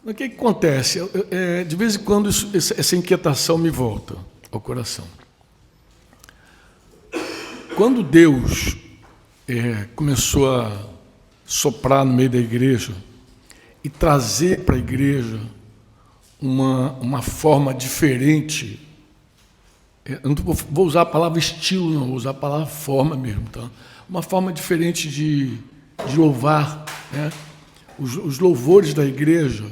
O que acontece? De vez em quando essa inquietação me volta ao coração. Quando Deus começou a soprar no meio da igreja e trazer para a igreja uma forma diferente, eu não vou usar a palavra estilo, não, vou usar a palavra forma mesmo, tá? Uma forma diferente de louvar, né? Os louvores da igreja,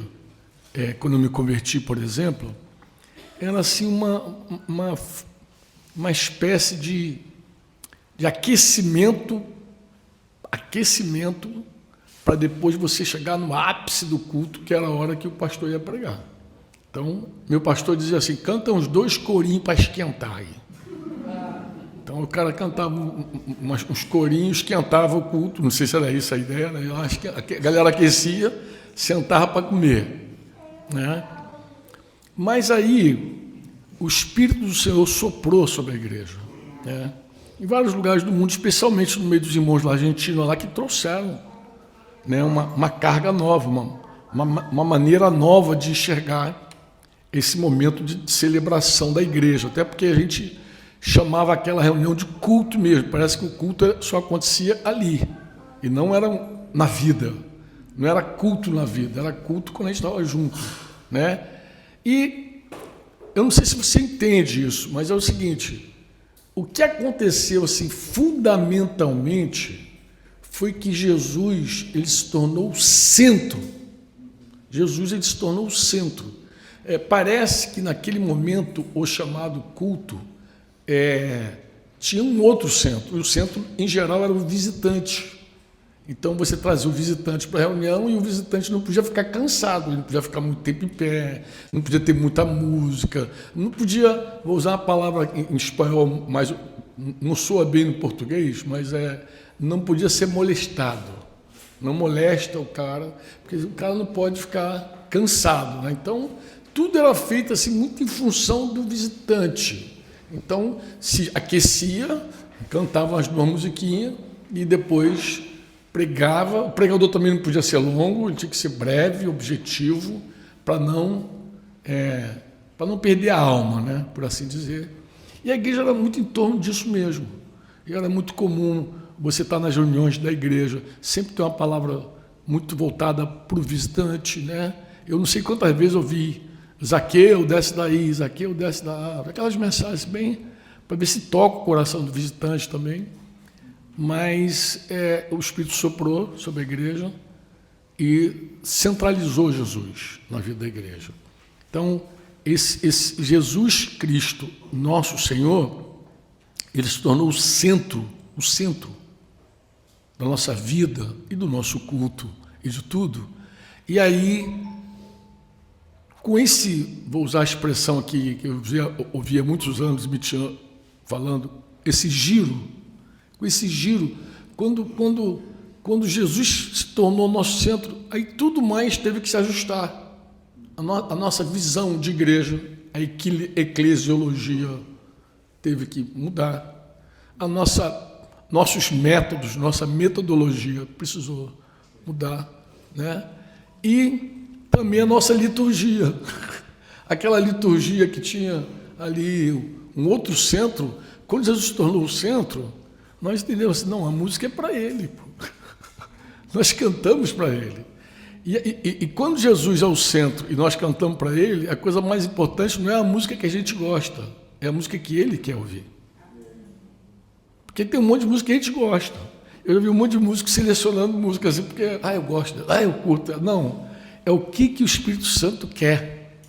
quando eu me converti, por exemplo, era assim uma espécie de aquecimento para depois você chegar no ápice do culto, que era a hora que o pastor ia pregar. Então, meu pastor dizia assim, canta uns 2 corinhos para esquentar aí. Então, o cara cantava uns corinhos, esquentava o culto, não sei se era isso a ideia, né? Eu acho que a galera aquecia, sentava para comer, né? Mas aí, o Espírito do Senhor soprou sobre a igreja, né? Em vários lugares do mundo, especialmente no meio dos irmãos lá argentinos, lá que trouxeram, né, uma carga nova, uma maneira nova de enxergar esse momento de celebração da igreja, até porque a gente chamava aquela reunião de culto mesmo, parece que o culto só acontecia ali, e não era na vida, não era culto na vida, era culto quando a gente estava junto, né? E eu não sei se você entende isso, mas é o seguinte, o que aconteceu assim, fundamentalmente, foi que Jesus ele se tornou o centro. Jesus ele se tornou o centro. Parece que naquele momento o chamado culto tinha um outro centro, e o centro em geral era o visitante. Então você trazia o visitante para a reunião e o visitante não podia ficar cansado, ele não podia ficar muito tempo em pé, não podia ter muita música, não podia, vou usar a palavra em espanhol, mas não soa bem no português, mas não podia ser molestado. Não molesta o cara, porque o cara não pode ficar cansado, né? Então, tudo era feito assim, muito em função do visitante. Então, se aquecia, cantava umas 2 musiquinhas e depois pregava. O pregador também não podia ser longo, ele tinha que ser breve, objetivo, para não perder a alma, né? Por assim dizer. E a igreja era muito em torno disso mesmo. E era muito comum você estar nas reuniões da igreja, sempre tem uma palavra muito voltada para o visitante, né? Eu não sei quantas vezes eu ouvi Zaqueu, desce daí, Zaqueu, desce da árvore, aquelas mensagens bem, para ver se toca o coração do visitante também. Mas o Espírito soprou sobre a igreja e centralizou Jesus na vida da igreja. Então, esse Jesus Cristo, nosso Senhor, ele se tornou o centro da nossa vida e do nosso culto e de tudo. E aí, com vou usar a expressão aqui que eu ouvia há muitos anos, Mitian falando, com esse giro, quando Jesus se tornou nosso centro, aí tudo mais teve que se ajustar. A nossa visão de igreja, a eclesiologia teve que mudar. Nossos métodos, nossa metodologia precisou mudar, né? E também a nossa liturgia. Aquela liturgia que tinha ali um outro centro, quando Jesus se tornou o centro, nós entendemos assim, não, a música é para ele, pô. Nós cantamos para ele. E quando Jesus é o centro e nós cantamos para ele, a coisa mais importante não é a música que a gente gosta, é a música que ele quer ouvir. Porque tem um monte de música que a gente gosta. Eu já vi um monte de músico selecionando música assim, porque, eu gosto, eu curto. Não, é o que o Espírito Santo quer.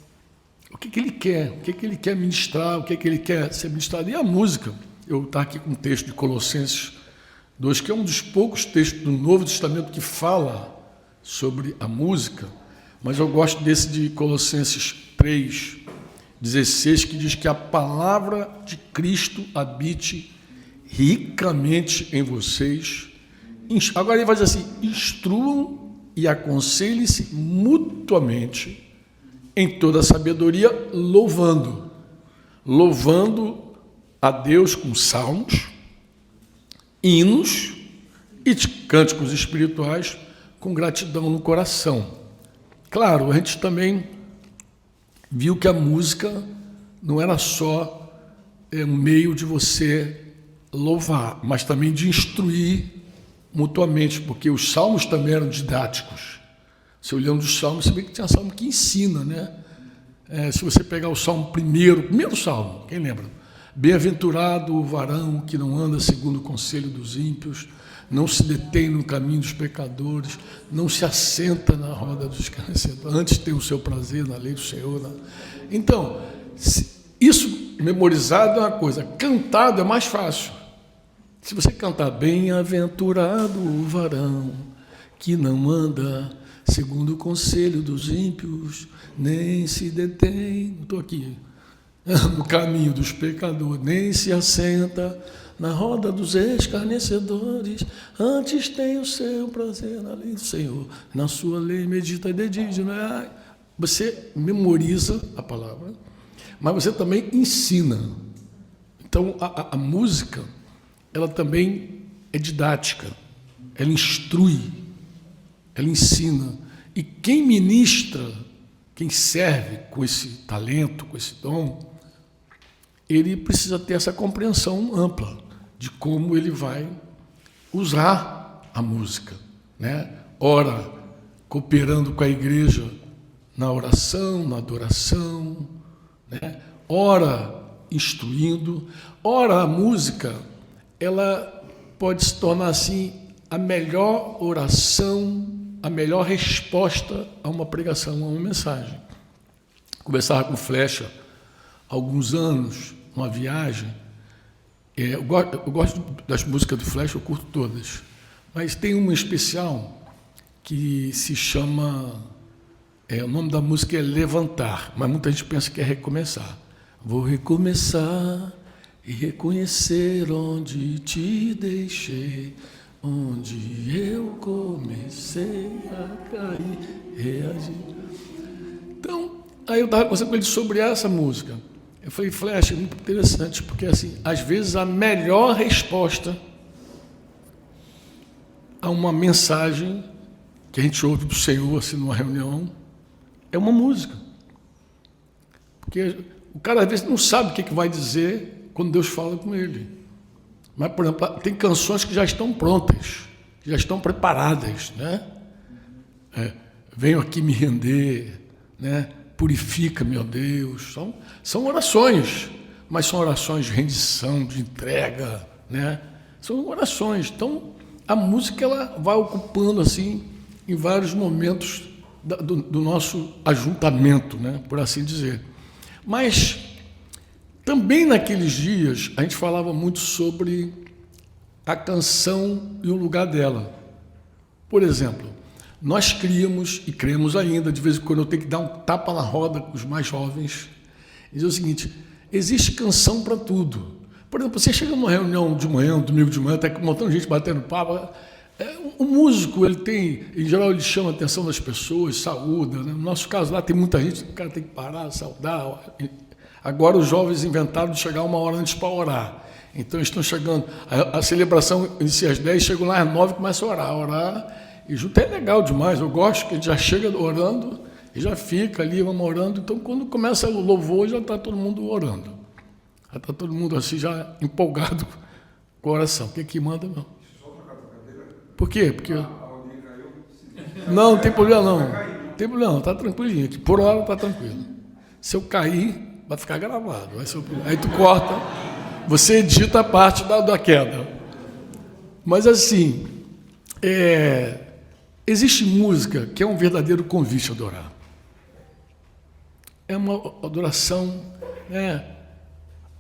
O que ele quer, o que ele quer ministrar, o que ele quer ser ministrado. E a música, eu estou aqui com um texto de Colossenses 2, que é um dos poucos textos do Novo Testamento que fala sobre a música, mas eu gosto desse de Colossenses 3:16, que diz que a palavra de Cristo habite ricamente em vocês. Agora ele vai dizer assim, instruam e aconselhem-se mutuamente em toda a sabedoria, louvando a Deus com salmos, hinos e cânticos espirituais com gratidão no coração, claro, a gente também viu que a música não era só um meio de você louvar, mas também de instruir mutuamente, porque os salmos também eram didáticos. Se olhando os salmos, você vê que tinha salmo que ensina, né? Se você pegar o salmo primeiro salmo, quem lembra? Bem-aventurado o varão que não anda segundo o conselho dos ímpios, não se detém no caminho dos pecadores, não se assenta na roda dos escarnecedores, antes tem o seu prazer na lei do Senhor. Né? Então, isso memorizado é uma coisa, cantado é mais fácil. Se você cantar bem-aventurado o varão que não anda segundo o conselho dos ímpios, nem se detém, estou aqui, no caminho dos pecadores, nem se assenta na roda dos escarnecedores, antes tem o seu prazer na lei do Senhor, na sua lei medita de dia, né? Você memoriza a palavra, mas você também ensina. Então, a música, ela também é didática, ela instrui, ela ensina. E quem ministra, quem serve com esse talento, com esse dom, ele precisa ter essa compreensão ampla de como ele vai usar a música, né? Ora, cooperando com a igreja na oração, na adoração, né? Ora, instruindo. Ora, a música, ela pode se tornar assim a melhor oração, a melhor resposta a uma pregação, a uma mensagem. Conversava com o Flecha há alguns anos, numa viagem. Eu gosto das músicas do Flecha, eu curto todas, mas tem uma especial que se chama, o nome da música é Levantar, mas muita gente pensa que é recomeçar. Vou recomeçar e reconhecer onde te deixei, onde eu comecei a cair, reagir. Então, aí eu estava conversando com ele sobre essa música. Eu falei, Flecha, é muito interessante, porque assim, às vezes a melhor resposta a uma mensagem que a gente ouve do Senhor assim, numa reunião é uma música. Porque o cara às vezes não sabe o que vai dizer quando Deus fala com ele. Mas, por exemplo, tem canções que já estão prontas, que já estão preparadas, né? Venho aqui me render, né? Purifica, meu Deus. São orações, mas são orações de rendição, de entrega, né? São orações. Então, a música ela vai ocupando assim em vários momentos do nosso ajuntamento, né? Por assim dizer. Mas também naqueles dias a gente falava muito sobre a canção e o lugar dela. Por exemplo, nós criamos e cremos ainda, de vez em quando eu tenho que dar um tapa na roda com os mais jovens, e dizer o seguinte, existe canção para tudo. Por exemplo, você chega numa reunião de manhã, um domingo de manhã, até com um montão de gente batendo papo, o músico, ele tem, em geral, ele chama a atenção das pessoas, saúda, né? No nosso caso lá tem muita gente, o cara tem que parar, saudar. Agora os jovens inventaram de chegar uma hora antes para orar. Então estão chegando, a celebração inicia às 10, chegam lá às 9 e começam a orar. E junto é legal demais, eu gosto que a gente já chega orando e já fica ali, vamos orando. Então, quando começa o louvor, já está todo mundo orando. Já está todo mundo assim, já empolgado com a oração. O que manda, não? Por quê? Porque... Não tem problema não. Não tem problema não, está tranquilinho. Aqui, por hora está tranquilo. Se eu cair, vai ficar gravado. Aí tu corta, você edita a parte da queda. Mas assim... Existe música que é um verdadeiro convite a adorar. É uma adoração,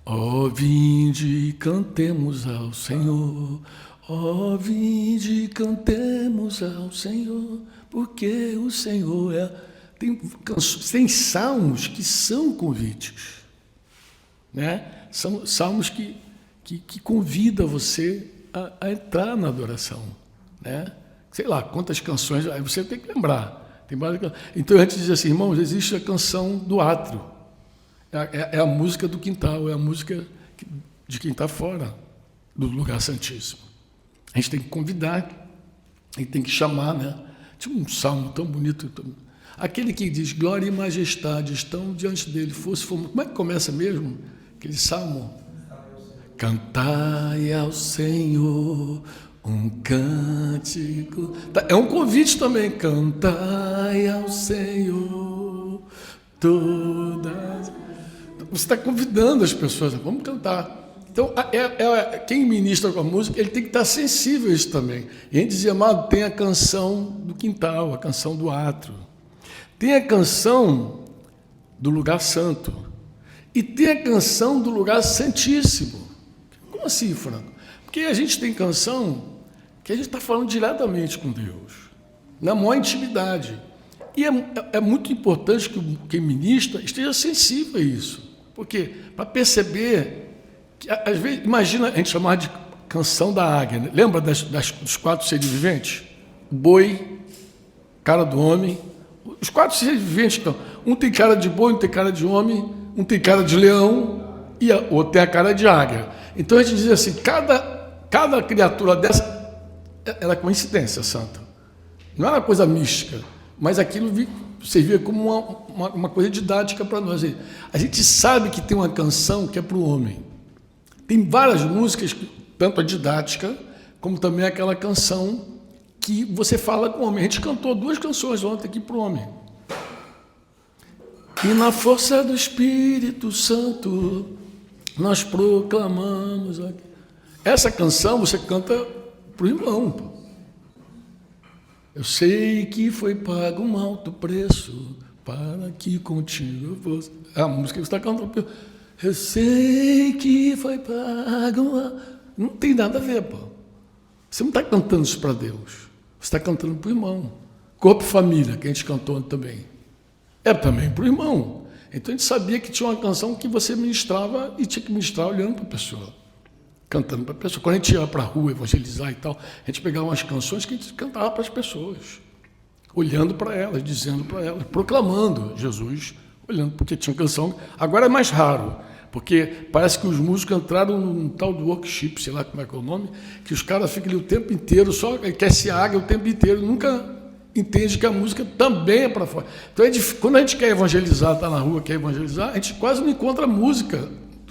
Ó, vinde e cantemos ao Senhor, ó, vinde e cantemos ao Senhor, porque o Senhor tem salmos que são convites, né? São salmos que convidam você a entrar na adoração, né? Sei lá, quantas canções, aí você tem que lembrar. Então a gente diz assim, irmãos, existe a canção do átrio, é a música do quintal, é a música de quem está fora do lugar santíssimo. A gente tem que convidar, a gente tem que chamar, né? Tinha um salmo tão bonito. Aquele que diz glória e majestade estão diante dele, fosse como é que começa mesmo? Aquele salmo? Cantai ao Senhor um cântico. É um convite também. Cantai ao Senhor todas. Você está convidando as pessoas, vamos cantar. Então, quem ministra com a música, ele tem que estar sensível a isso também. E a gente dizia, amado, tem a canção do quintal, a canção do átrio. Tem a canção do lugar santo. E tem a canção do lugar santíssimo. Como assim, Franco? Porque a gente tem canção que a gente está falando diretamente com Deus, na maior intimidade. E é muito importante que quem ministra esteja sensível a isso. Porque para perceber que, às vezes, imagina, a gente chamava de canção da águia, né? Lembra dos 4 seres viventes? O boi, cara do homem. Os 4 seres viventes, então, um tem cara de boi, um tem cara de homem, um tem cara de leão e o outro tem a cara de águia. Então a gente diz assim, cada criatura dessa era coincidência santa. Não era coisa mística, mas aquilo servia como uma coisa didática para nós. A gente sabe que tem uma canção que é para o homem. Tem várias músicas, tanto a didática, como também aquela canção que você fala com o homem. A gente cantou 2 canções ontem aqui para o homem. E na força do Espírito Santo, nós proclamamos aqui. Essa canção você canta para o irmão. Pô. Eu sei que foi pago um alto preço para que contigo eu fosse. É a música que você está cantando. Eu sei que foi pago. Não tem nada a ver, pô. Você não está cantando isso para Deus. Você está cantando para o irmão. Corpo e Família, que a gente cantou também. É também para o irmão. Então a gente sabia que tinha uma canção que você ministrava e tinha que ministrar olhando para a pessoa. Cantando para a pessoa. Quando a gente ia para a rua evangelizar e tal, a gente pegava umas canções que a gente cantava para as pessoas. Olhando para elas, dizendo para elas, proclamando Jesus, olhando, porque tinha canção. Agora é mais raro, porque parece que os músicos entraram num tal do workshop, sei lá como é que é o nome, que os caras ficam ali o tempo inteiro, só quer se águia o tempo inteiro, nunca entende que a música também é para fora. Então, quando a gente quer evangelizar, está na rua, quer evangelizar, a gente quase não encontra música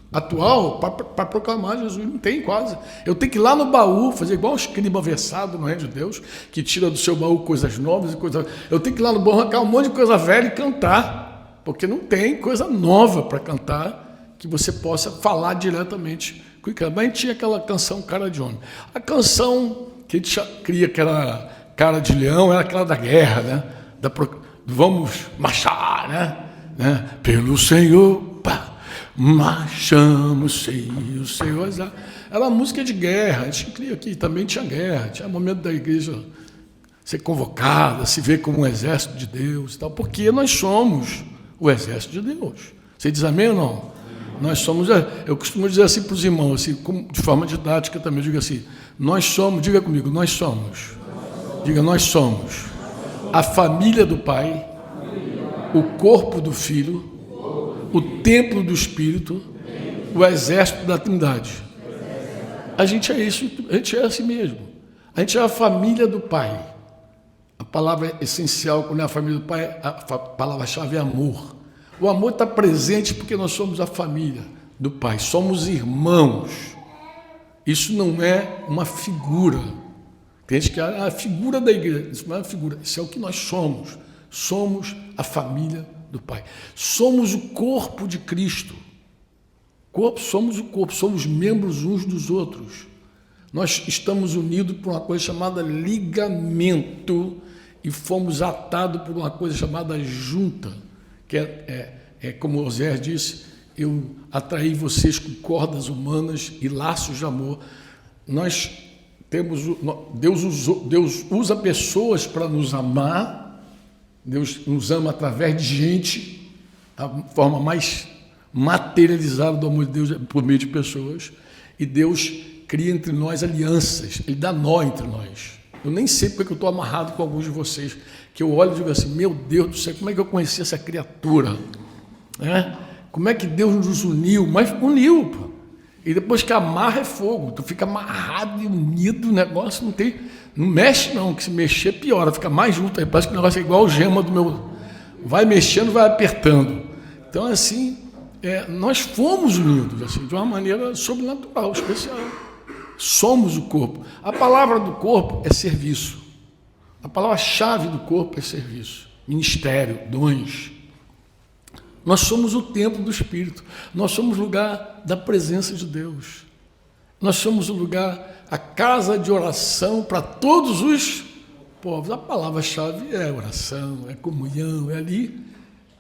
atual para proclamar Jesus, não tem quase. Eu tenho que ir lá no baú, fazer igual um escriba versado no reino de Deus, que tira do seu baú coisas novas e coisas. Eu tenho que ir lá no baú arrancar um monte de coisa velha e cantar, porque não tem coisa nova para cantar que você possa falar diretamente com o cara. Mas a gente tinha aquela canção Cara de Homem. A canção que a gente cria, que era Cara de Leão, era aquela da guerra, né? Vamos marchar, né? Pelo Senhor, pá. Marchamos sem o Senhor. Era música de guerra. A gente cria aqui, também tinha guerra, tinha momento da igreja ser convocada, se ver como um exército de Deus e tal, porque nós somos o exército de Deus. Você diz amém ou não? Nós somos, eu costumo dizer assim para os irmãos, assim, de forma didática também, eu digo assim, nós somos, diga comigo, nós somos. Diga, nós somos a família do Pai, o corpo do Filho, o templo do Espírito, o exército da Trindade. A gente é isso, a gente é assim mesmo. A gente é a família do Pai. A palavra essencial quando é a família do Pai, a palavra-chave é amor. O amor está presente porque nós somos a família do Pai, somos irmãos. Isso não é uma figura. Tem gente que é a figura da igreja. Isso não é uma figura, isso é o que nós somos. Somos a família do Pai. Somos o corpo de Cristo. Somos o corpo, somos membros uns dos outros. Nós estamos unidos por uma coisa chamada ligamento e fomos atados por uma coisa chamada junta, que é como Osés disse, eu atraí vocês com cordas humanas e laços de amor. Nós temos, Deus usa pessoas para nos amar. Deus nos ama através de gente, a forma mais materializada do amor de Deus é por meio de pessoas, e Deus cria entre nós alianças, Ele dá nó entre nós. Eu nem sei porque eu estou amarrado com alguns de vocês, que eu olho e digo assim, meu Deus do céu, como é que eu conheci essa criatura? Como é que Deus nos uniu? Mas uniu, pô. E depois que amarra é fogo, tu fica amarrado e unido, o negócio não mexe não, que se mexer piora, fica mais junto, aí parece que o negócio é igual a gema vai mexendo, vai apertando. Então, assim, nós fomos unidos, assim, de uma maneira sobrenatural, especial. Somos o corpo. A palavra do corpo é serviço. A palavra-chave do corpo é serviço, ministério, dons. Nós somos o templo do Espírito. Nós somos o lugar da presença de Deus. Nós somos o lugar, a casa de oração para todos os povos. A palavra-chave é oração, é comunhão, é ali.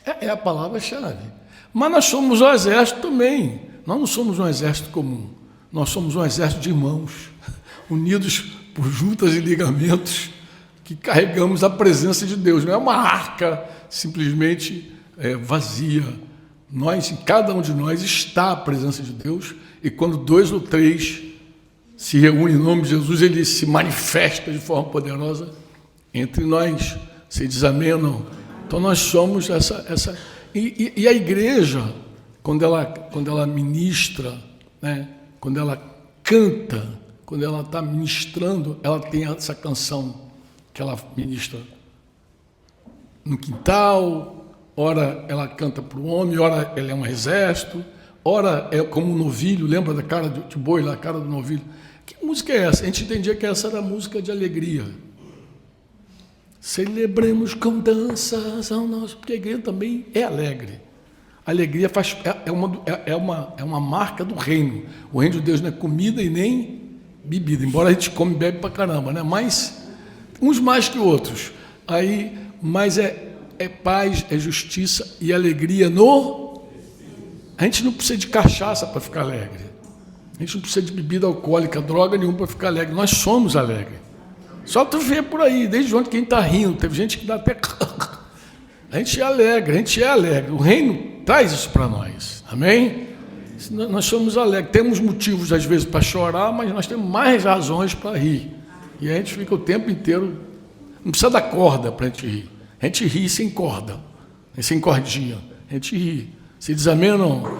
É a palavra-chave. Mas nós somos o exército também. Nós não somos um exército comum. Nós somos um exército de irmãos, unidos por juntas e ligamentos, que carregamos a presença de Deus. Não é uma arca simplesmente vazia. Nós, em cada um de nós, está a presença de Deus, e quando 2 ou 3 se reúnem em nome de Jesus, ele se manifesta de forma poderosa entre nós. Você diz amém ou não? Então nós somos essa... E a igreja, quando ela ministra, né, quando ela canta, quando ela está ministrando, ela tem essa canção que ela ministra no quintal, ora ela canta para o homem, ora ela é um exército, ora é como um novilho, lembra da cara de boi lá, a cara do novilho? Que música é essa? A gente entendia que essa era música de alegria. Celebremos com danças ao nosso... Porque a igreja também é alegre. A alegria é uma marca do reino. O reino de Deus não é comida e nem bebida, embora a gente come e bebe pra caramba, né? Mas uns mais que outros. Mas é paz, é justiça e alegria no... A gente não precisa de cachaça para ficar alegre. A gente não precisa de bebida alcoólica, droga nenhuma para ficar alegre. Nós somos alegres. Só tu vê por aí, desde ontem quem está rindo. Teve gente que dá até... A gente é alegre. O reino traz isso para nós. Amém? Nós somos alegres. Temos motivos, às vezes, para chorar, mas nós temos mais razões para rir. E a gente fica o tempo inteiro... Não precisa dar corda para a gente rir. A gente ri sem corda, sem cordinha. A gente ri. Você diz amém ou não?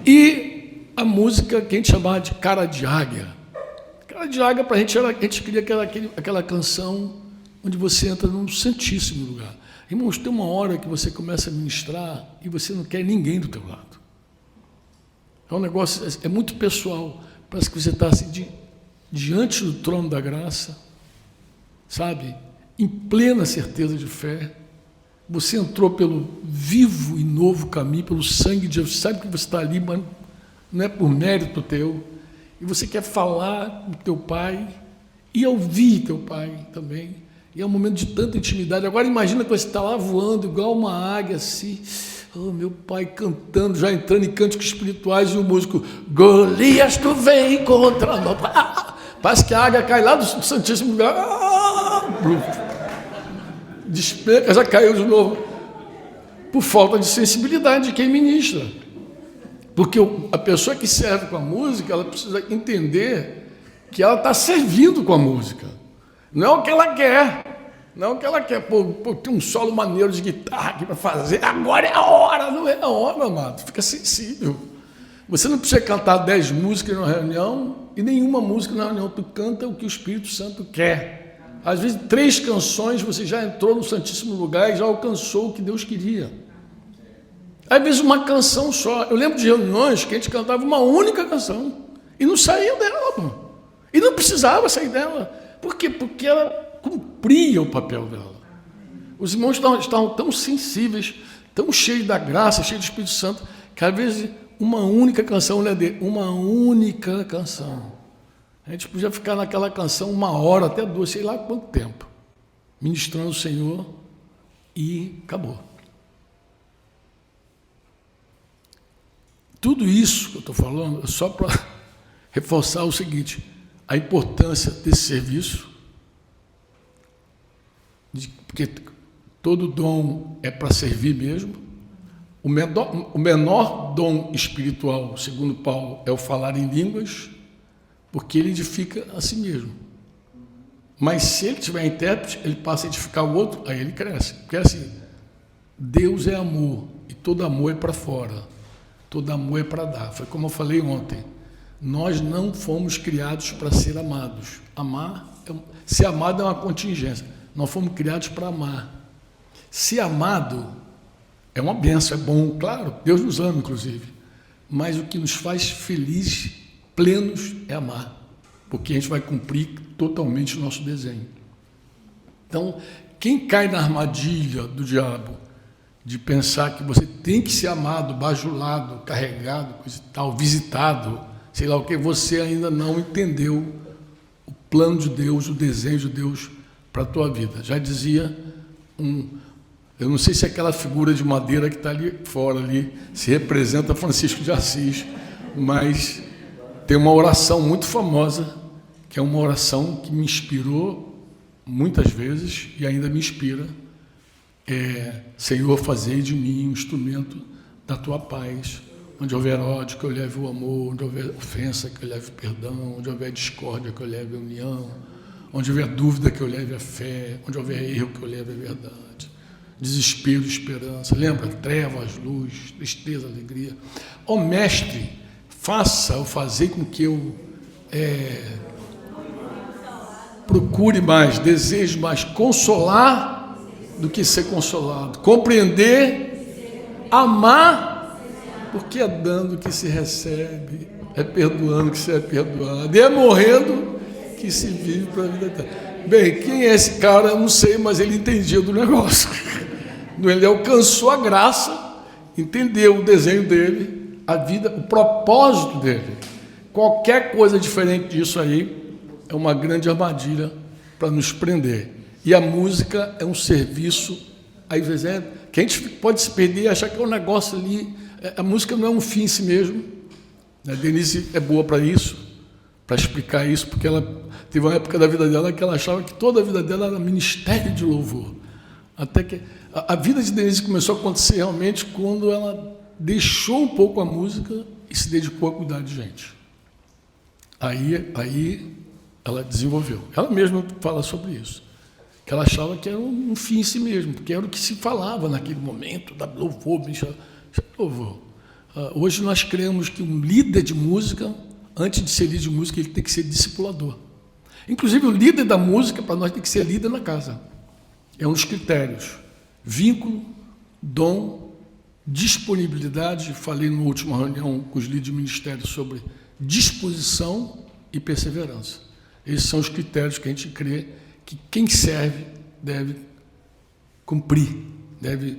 E a música que a gente chamava de Cara de Águia. Cara de Águia, para a gente queria aquela canção onde você entra num santíssimo lugar. Irmãos, tem uma hora que você começa a ministrar e você não quer ninguém do teu lado. É um negócio, é muito pessoal. Parece que você está assim, diante do trono da graça, sabe? Em plena certeza de fé. Você entrou pelo vivo e novo caminho, pelo sangue de Jesus. Sabe que você está ali, mas não é por mérito teu. E você quer falar com teu pai e ouvir teu pai também. E é um momento de tanta intimidade. Agora imagina que você está lá voando igual uma águia assim. Oh, meu pai cantando, já entrando em cânticos espirituais, e o músico, Golias, tu vem contra nós. Parece que a águia cai lá do Santíssimo Lugar. Despeca, já caiu de novo. Por falta de sensibilidade de quem ministra. Porque a pessoa que serve com a música, ela precisa entender que ela está servindo com a música. Não é o que ela quer. Não é o que ela quer. Pô, tem um solo maneiro de guitarra aqui para fazer. Agora é a hora. Não é a hora, amado. Fica sensível. Você não precisa cantar 10 músicas numa reunião e nenhuma música na reunião. Tu canta o que o Espírito Santo quer. Às vezes, 3 canções você já entrou no Santíssimo Lugar e já alcançou o que Deus queria. Às vezes uma canção só. Eu lembro de reuniões que a gente cantava uma única canção e não saía dela, mano. E não precisava sair dela. Por quê? Porque ela cumpria o papel dela. Os irmãos estavam tão sensíveis, tão cheios da graça, cheios do Espírito Santo, que às vezes uma única canção, uma única canção. A gente podia ficar naquela canção 1 hora, até 2, sei lá quanto tempo, ministrando o Senhor, e acabou. Tudo isso que eu estou falando é só para reforçar o seguinte: a importância desse serviço, porque todo dom é para servir mesmo. O menor dom espiritual, segundo Paulo, é o falar em línguas, porque ele edifica a si mesmo. Mas se ele tiver intérprete, ele passa a edificar o outro, aí ele cresce. Porque assim, Deus é amor, e todo amor é para fora. Todo amor é para dar. Foi como eu falei ontem. Nós não fomos criados para ser amados. Ser amado é uma contingência. Nós fomos criados para amar. Ser amado É uma bênção, é bom, claro, Deus nos ama, inclusive. Mas o que nos faz felizes, plenos, é amar. Porque a gente vai cumprir totalmente o nosso desenho. Então, quem cai na armadilha do diabo de pensar que você tem que ser amado, bajulado, carregado, coisa e tal, visitado, sei lá o que, você ainda não entendeu o plano de Deus, o desejo de Deus para a tua vida. Já dizia eu não sei se aquela figura de madeira que está ali fora, ali, se representa Francisco de Assis, mas tem uma oração muito famosa, que é uma oração que me inspirou muitas vezes e ainda me inspira. Senhor, fazei de mim um instrumento da tua paz. Onde houver ódio, que eu leve o amor. Onde houver ofensa, que eu leve o perdão. Onde houver discórdia, que eu leve a união. Onde houver dúvida, que eu leve a fé. Onde houver erro, que eu leve a verdade. Desespero, esperança. Lembra? Trevas, luz, tristeza, alegria. Ó Mestre, faça ou fazei com que eu procure mais, deseje mais consolar do que ser consolado, compreender, amar, porque é dando que se recebe, é perdoando que se é perdoado, e é morrendo que se vive para a vida eterna. Bem, quem é esse cara, eu não sei, mas ele entendia do negócio. Ele alcançou a graça, entendeu o desenho dele, a vida, o propósito dele. Qualquer coisa diferente disso aí é uma grande armadilha para nos prender. E a música é um serviço, às vezes que a gente pode se perder e achar que é um negócio ali. A música não é um fim em si mesmo. A Denise é boa para isso, para explicar isso, porque ela teve uma época da vida dela que ela achava que toda a vida dela era ministério de louvor. Até que a vida de Denise começou a acontecer realmente quando ela deixou um pouco a música e se dedicou a cuidar de gente. Aí ela desenvolveu. Ela mesma fala sobre isso. Que ela achava que era um fim em si mesmo, porque era o que se falava naquele momento, da louvor, louvor. Hoje nós cremos que um líder de música, antes de ser líder de música, ele tem que ser discipulador. Inclusive o líder da música, para nós, tem que ser líder na casa. É um dos critérios. Vínculo, dom, disponibilidade. Falei numa última reunião com os líderes de ministério sobre disposição e perseverança. Esses são os critérios que a gente crê que quem serve deve cumprir, deve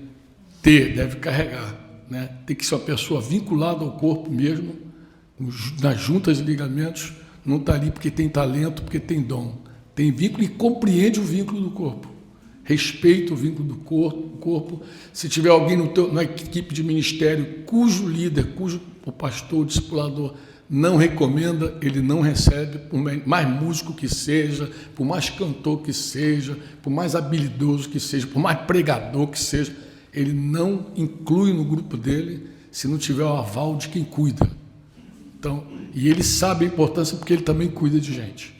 ter, deve carregar. Né? Tem que ser uma pessoa vinculada ao corpo mesmo, nas juntas e ligamentos, não está ali porque tem talento, porque tem dom. Tem vínculo e compreende o vínculo do corpo. Respeita o vínculo do corpo. Se tiver alguém na equipe de ministério cujo líder, cujo o pastor, o discipulador, não recomenda, ele não recebe, por mais músico que seja, por mais cantor que seja, por mais habilidoso que seja, por mais pregador que seja, ele não inclui no grupo dele se não tiver o aval de quem cuida. Então, e ele sabe a importância porque ele também cuida de gente.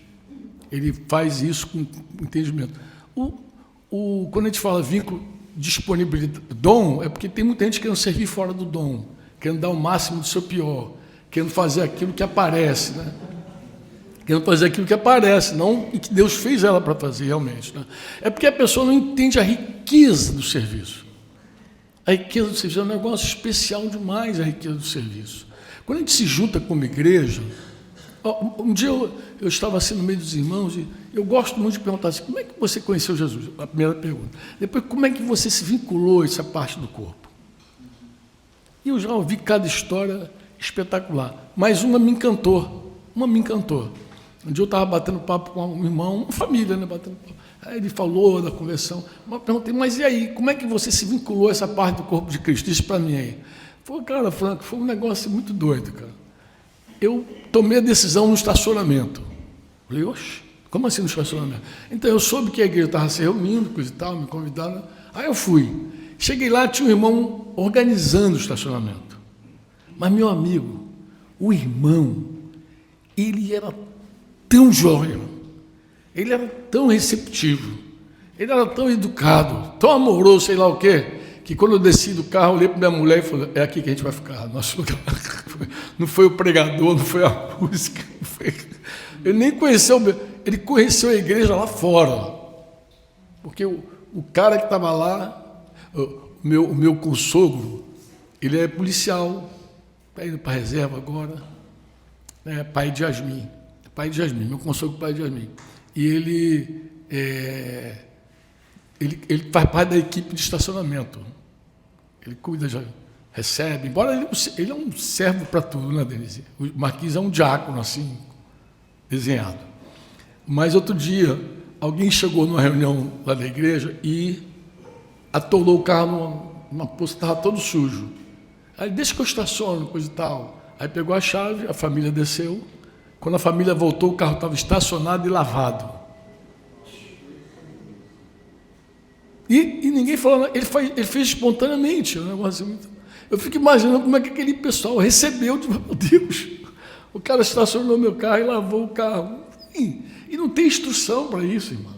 Ele faz isso com entendimento. Quando a gente fala vínculo, disponibilidade, dom, é porque tem muita gente querendo servir fora do dom, querendo dar o máximo do seu pior, querendo fazer aquilo que aparece, né? Querendo fazer aquilo que aparece, não e que Deus fez ela para fazer realmente. Né? É porque a pessoa não entende a riqueza do serviço. A riqueza do serviço é um negócio especial demais, a riqueza do serviço. Quando a gente se junta como igreja, um dia eu estava assim no meio dos irmãos e eu gosto muito de perguntar assim, como é que você conheceu Jesus? A primeira pergunta. Depois, como é que você se vinculou a essa parte do corpo? E eu já ouvi cada história espetacular, mas uma me encantou. Um dia eu estava batendo papo com um irmão, uma família, né, batendo papo. Aí ele falou da conversão, eu perguntei, mas e aí, como é que você se vinculou a essa parte do corpo de Cristo? Isso para mim aí. Foi, cara, Franco, foi um negócio muito doido, cara. Eu tomei a decisão no estacionamento. Falei, oxe, como assim no estacionamento? Então eu soube que a igreja estava se reunindo, coisa e tal, me convidaram. Aí eu fui. Cheguei lá, tinha um irmão organizando o estacionamento. Mas, meu amigo, o irmão, ele era tão jovem, ele era tão receptivo, ele era tão educado, tão amoroso, sei lá o quê, que quando eu desci do carro, eu olhei para minha mulher e falei, é aqui que a gente vai ficar, nosso lugar. Não foi o pregador, não foi a música, não foi... Ele nem conheceu, ele conheceu a igreja lá fora, porque o cara que estava lá, o meu consogro, ele é policial, está indo para a reserva agora, né? Pai de Yasmin, meu consogro pai de Yasmin. E ele faz parte da equipe de estacionamento. Ele cuida, já recebe, embora ele é um servo para tudo, né, Denise? O Marquinhos é um diácono, assim, desenhado. Mas outro dia, alguém chegou numa reunião lá da igreja e atolou o carro numa poça, estava todo sujo. Aí, deixa que eu estaciono, coisa e tal. Aí pegou a chave, a família desceu. Quando a família voltou, o carro estava estacionado e lavado. E ninguém falou, ele fez espontaneamente um negócio muito. Eu fico imaginando como é que aquele pessoal recebeu, de meu Deus, o cara estacionou meu carro e lavou o carro. E não tem instrução para isso, irmão.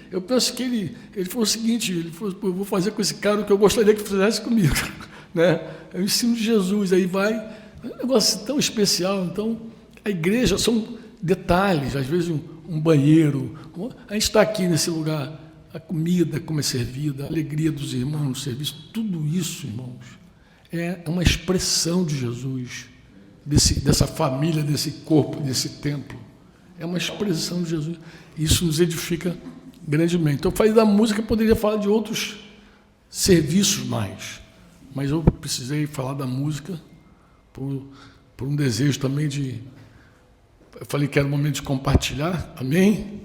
Eu penso que ele falou o seguinte, ele falou, eu vou fazer com esse cara o que eu gostaria que fizesse comigo. Né? É o ensino de Jesus, aí vai. É um negócio tão especial. Então, a igreja são detalhes, às vezes um banheiro. A gente está aqui nesse lugar. A comida como é servida, a alegria dos irmãos no serviço, tudo isso, irmãos, é uma expressão de Jesus, dessa família, desse corpo, desse templo. É uma expressão de Jesus. Isso nos edifica grandemente. Então, eu falei da música, eu poderia falar de outros serviços mais, mas eu precisei falar da música por um desejo também de... Eu falei que era o momento de compartilhar, amém?